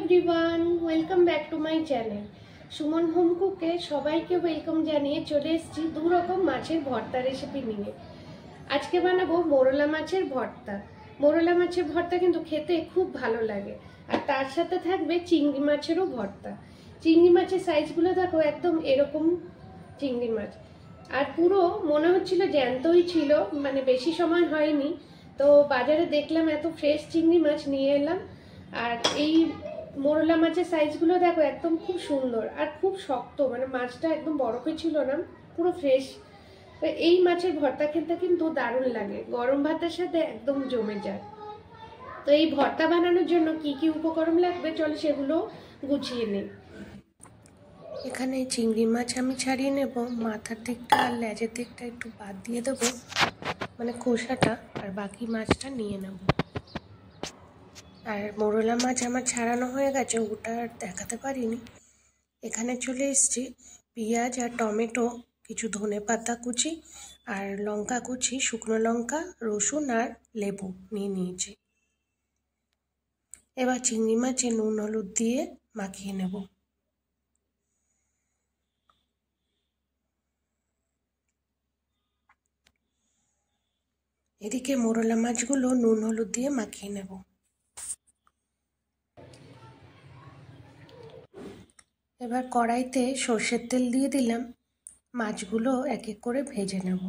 Everyone, welcome back to my channel Suman home কুকে। সবাইকে welcome জানিয়ে চলে এসেছি দু রকম মাছের ভর্তা রেসিপি নিয়ে। আজকে বানাবো মোরলা মাছের ভর্তা। মোরলা মাছের ভর্তা কিন্তু খেতে খুব ভালো লাগে, আর তার সাথে থাকবে চিংড়ি মাছেরও ভর্তা। চিংড়ি মাছের সাইজগুলো দেখো, একদম এরকম চিংড়ি মাছ, আর পুরো মনে হচ্ছিল জ্যান্তই ছিল, মানে বেশি সময় হয়নি। তো বাজারে দেখলাম এত ফ্রেশ চিংড়ি মাছ নিয়ে এলাম। আর এই মোরলা মাছের সাইজগুলো দেখো, একদম খুব সুন্দর আর খুব শক্ত, মানে মাছটা একদম বরফে ছিল না, পুরো ফ্রেশ। তো এই মাছের ভর্তা খেতে কিন্তু দারুণ লাগে, গরম ভাতের সাথে একদম জমে যায়। তো এই ভর্তা বানানোর জন্য কি কি উপকরণ লাগবে চলো সেগুলো গুছিয়ে নিই। এখানে চিংড়ি মাছ আমি ছাড়িয়ে নেব, মাথার দিকটা আর লেজের দিকটা একটু বাদ দিয়ে দেবো, মানে খোসাটা, আর বাকি মাছটা নিয়ে নেব। আর মোরলা মাছ আমার ছাড়ানো হয়ে গেছে, ওটা আর দেখাতে পারিনি। এখানে চলে এসেছি পেঁয়াজ আর টমেটো, কিছু ধনে পাতা কুচি আর লঙ্কা কুচি, শুকনো লঙ্কা, রসুন আর লেবু নিয়ে নিয়েছি। এবার চিংড়ি মাছে নুন হলুদ দিয়ে মাখিয়ে নেব। এদিকে মোরলা মাছগুলো নুন হলুদ দিয়ে মাখিয়ে নেব। এবার কড়াইতে সর্ষের তেল দিয়ে দিলাম, মাছগুলো এক এক করে ভেজে নেব।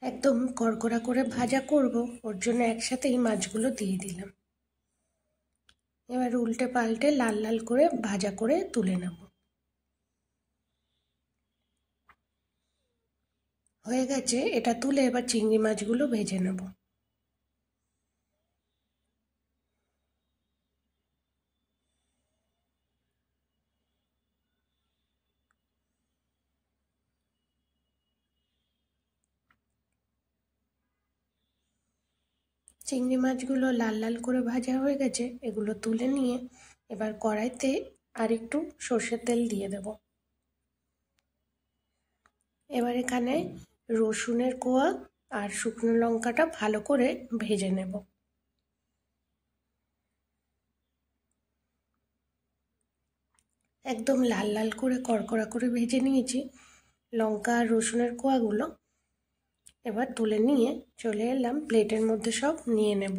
একদম কড়কড়া করে ভাজা করব, ওর জন্য একসাথেই মাছগুলো দিয়ে দিলাম। এবার উল্টে পাল্টে লাল লাল করে ভাজা করে তুলে নেব। হয়ে গেছে, এটা তুলে এবার চিংড়ি মাছগুলো ভেজে নেব। চিংড়ি মাছগুলো লাল লাল করে ভাজা হয়ে গেছে, এগুলো তুলে নিয়ে এবার কড়াইতে আর একটু সর্ষের তেল দিয়ে দেব। এবার এখানে রসুনের কোয়া আর শুকনো লঙ্কাটা ভালো করে ভেজে নেব। একদম লাল লাল করে কড়কড়া করে ভেজে নিয়েছি লঙ্কা আর রসুনের কোয়াগুলো। এবার তুলে নিয়ে চলে এলাম প্লেটের মধ্যে, সব নিয়ে নেব।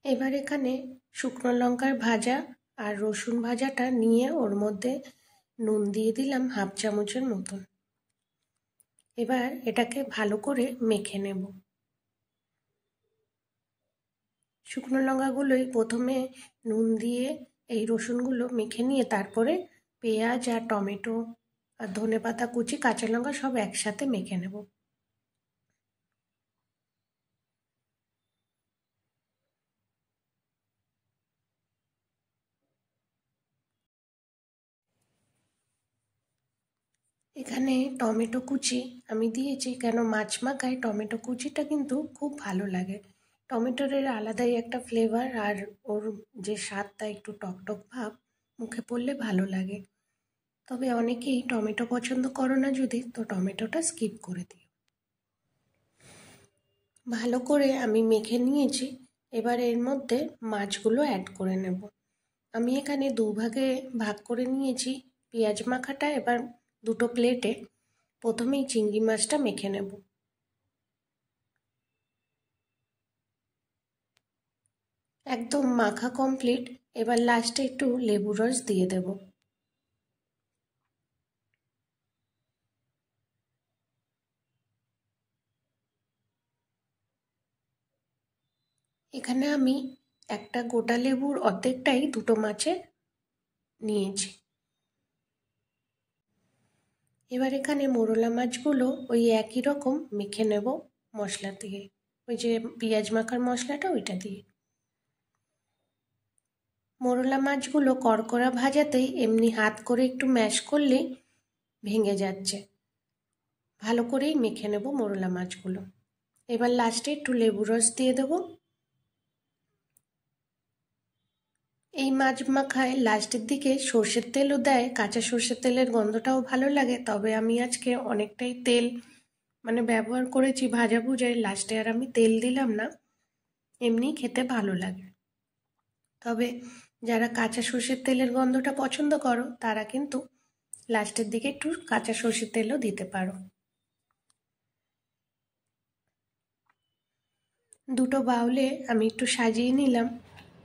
এবার এখানে শুকনো লঙ্কার ভাজা আর রসুন ভাজাটা নিয়ে ওর মধ্যে নুন দিয়ে দিলাম হাফ চামচের মতন। এবার এটাকে ভালো করে মেখে নেব। শুকনো লঙ্কাগুলোই প্রথমে নুন দিয়ে এই রসুনগুলো মেখে নিয়ে তারপরে পেঁয়াজ আর টমেটো আর ধনেপাতা কুচি, কাঁচা লঙ্কা সব একসাথে মেখে নেব। এখানে টমেটো কুচি আমি দিয়েছি, কেন মাছ মাখায় টমেটো কুচিটা কিন্তু খুব ভালো লাগে। টমেটোর আলাদাই একটা ফ্লেভার, আর ওর যে স্বাদটা একটু টকটক ভাব, মুখে পড়লে ভালো লাগে। তবে অনেকেই টমেটো পছন্দ করো না যদি, তো টমেটোটা স্কিপ করে দিও। ভালো করে আমি মেখে নিয়েছি। এবার এর মধ্যে মাছগুলো অ্যাড করে নেব। আমি এখানে দুভাগে ভাগ করে নিয়েছি পেঁয়াজ মাখাটা। এবার দুটো প্লেটে প্রথমেই চিংড়ি মাছটা মেখে নেব। একদম মাখা কমপ্লিট। এবার লাস্টে একটু লেবু রস দিয়ে দেব। এখানে আমি একটা গোটা লেবুর অর্ধেকটাই দুটো মাছে নিয়েছি। এবার এখানে মোরলা মাছগুলো ওই একই রকম মেখে নেব মশলা দিয়ে, ওই যে পেঁয়াজ মাখার মশলাটা ওইটা দিয়ে। মোরলা মাছগুলো কড়কড়া ভাজাতেই এমনি হাত করে একটু ম্যাশ করলেই ভেঙে যাচ্ছে। ভালো করেই মেখে নেব মোরলা মাছগুলো। এবার লাস্টে একটু লেবু রস দিয়ে দেব। এই মাছ মাখায় লাস্টের দিকে সর্ষের তেলও দেয়, কাঁচা সর্ষের তেলের গন্ধটাও ভালো লাগে। তবে আমি আজকে অনেকটাই তেল ব্যবহার করেছি ভাজা ভুজায়, লাস্টে আর আমি তেল দিলাম না, এমনি খেতে ভালো লাগে। তবে যারা কাঁচা সর্ষের তেলের গন্ধটা পছন্দ করো তারা কিন্তু লাস্টের দিকে একটু কাঁচা সর্ষের তেলও দিতে পারো। দুটো বাউলে আমি একটু সাজিয়ে নিলাম।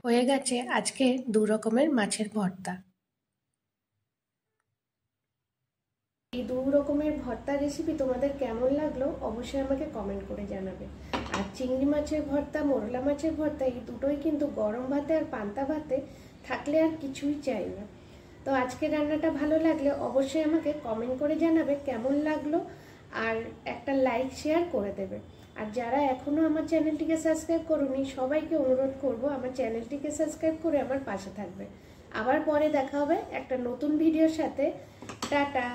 হয়ে গেছে আজকে 2 রকমের মাছের ভর্তা। এই 2 রকমের ভর্তা রেসিপি তোমাদের কেমন লাগলো অবশ্যই আমাকে কমেন্ট করে জানাবে। আর চিংড়ি মাছের ভর্তা, মোরলা মাছের ভর্তা, এই দুটোই কিন্তু গরম ভাতে আর পান্তা ভাতে থাকলে আর কিছুই চাই না। তো আজকে রান্নাটা ভালো লাগলে অবশ্যই আমাকে কমেন্ট করে জানাবে কেমন লাগলো, আর একটা লাইক শেয়ার করে দেবে। আর যারা এখনো আমার চ্যানেলটিকে সাবস্ক্রাইব করোনি সবাইকে অনুরোধ করব আমার চ্যানেলটিকে সাবস্ক্রাইব করে আমার পাশে থাকবে। আবার পরে দেখা হবে একটা নতুন ভিডিওর সাথে। টাটা,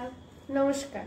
নমস্কার।